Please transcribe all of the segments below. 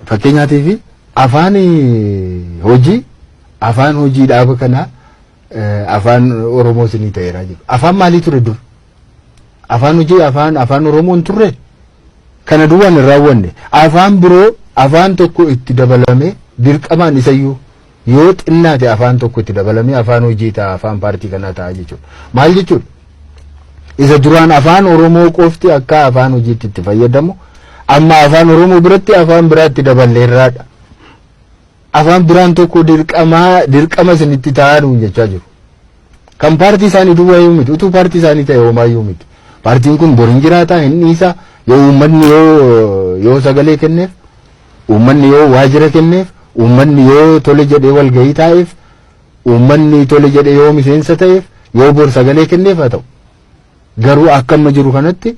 fakkeenyaatiif afaan hojii dhaaba kana afaan Oromoo sinii ta'eera jiru. Afaan maalii ture dur? Afaan hojii afaan Oromoon turre kana duwwaan hin raawwanne. Afaan biroo afaan tokko itti dabalame dirqamaan isayyuu yoo xinnaate afaan tokko itti dabalame afaan hojii ta'a afaan paartii kanaa ta'a jechuudha. Maal jechuudha? Isa duraan afaan Oromoo qofti akka afaan hojiitti itti fayyadamu amma afaan Oromoo biratti afaan biraatti daballeerraadha. Afaan biraan tokko dirqama isinitti ta'an jechaa jiru. Kan paartii isaanii duwwaa yoo miti utuu paartii isaanii ta'e homaayyuu miti. Paartiin kun boriin jiraata hin dhiisa yoo uummanni yoo sagalee kenneef uummanni yoo waajjira kenneef uummanni yoo tole jedhee walgahii taa'eef uummanni tole jedhee yoo miseensa ta'eef yoo bor sagalee kenneef haa ta'u. Garuu akka amma jiru kanatti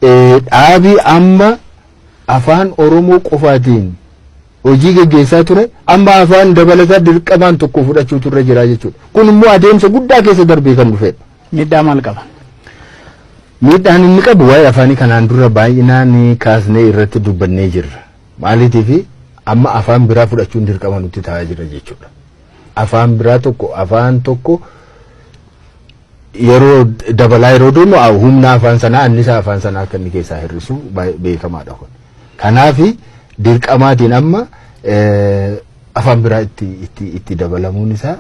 dhaabii amma afaan Oromoo qofaatiin hojii gaggeessaa ture amma afaan dabalataa dirqamaan tokko fudhachuu turre jira jechuudha. Kun immoo adeemsa guddaa keessa darbee kan dhufedha. Miidhaa maal qaba? Miidhaan inni qabu waa'ee afaanii kanaan dura baay'inaan kaasnee irratti dubbannee jirra. Maaliitiif amma afaan biraa fudhachuun dirqama nutti ta'aa jira jechuudha. Afaan biraa afaan tokko yeroo dabalaa yeroo deemu humna afaan sanaa annisaa afaan sanaa akka inni keessaa hir'isu beekamaadha kun. Kanaaf dirqamaatiin amma afaan biraa itti dabalamuun isaa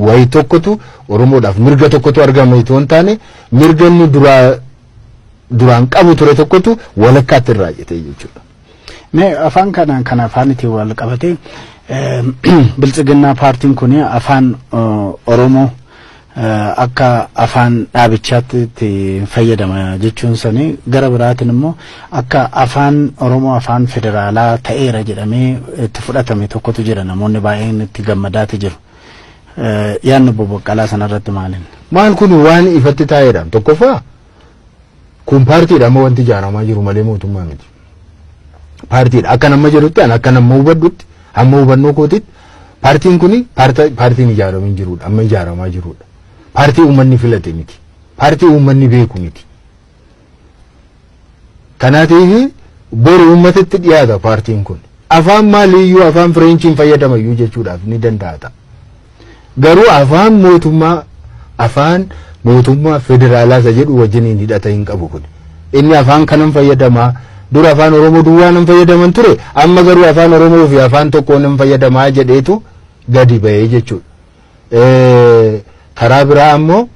wayi tokkotu Oromoodhaaf mirga tokkotu argama itoo hin taane mirga inni duraan qabu ture tokkotu walakkaatti irraa jetee jechuudha. Mee afaan kana afaanitiin wal qabatee biltsiginnaa paartiin kun afaan Oromoo akka afaan dhaabichaatti fayyadama jechuun sanii gara biraatiin immoo akka afaan Oromoo afaan federaalaa ta'eera jedhamee itti fudhatame tokkotu jira namoonni baay'een itti gammadaati jiru. Yaanni boboqqalaa sanarratti maalin? Maal kun waan ifatti taa'eedha. Tokkoffaa kun paartiidha amma wanti ijaaramaa jiru malee mootummaa miti. Paartiidha akka nama jedhutti akka nama hubadhutti amma hubannoo kootitti paartiin kun paartiin ijaaramee jirudha amma ijaaramaa jirudha. Paartii uummanni filate miti. Paartii uummanni beeku miti. Kanaatiif boru uummatatti dhiyaata paartiin kun. Afaan maaliyyuu afaan Fireenchiin fayyadamayyuu jechuudhaaf ni danda'a. Garuu afaan mootummaa federaalaa isa jedhu wajjiniin hidhata hin qabu kun. Inni afaan kanan fayyadamaa dura afaan Oromoo duwwaa nan fayyadaman ture amma garuu afaan Oromoo fi afaan tokko nan fayyadamaa jedheetu gadi ba'ee jechuudha. Karaa biraa ammoo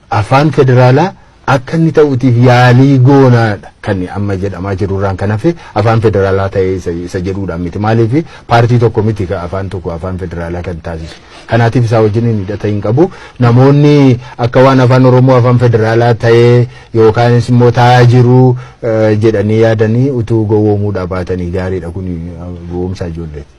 afaan federaalaa akka inni ta'uutiif yaalii goonaadha kan amma jedhamaa jirurraan kan hafe afaan federaalaa ta'ee isa jedhuudhaan miti. Maaliif paartii tokko miti afaan tokko afaan federaalaa kan taasisu. Kanaatiif isaa wajjin hidhata hin qabu. Namoonni akka waan afaan Oromoo afaan federaalaa ta'ee yookaanis immoo taa'aa jiru jedhanii yaadanii utuu gowwoomuudhaa baatanii gaariidha kun gowwoomsaa ijoolleeti.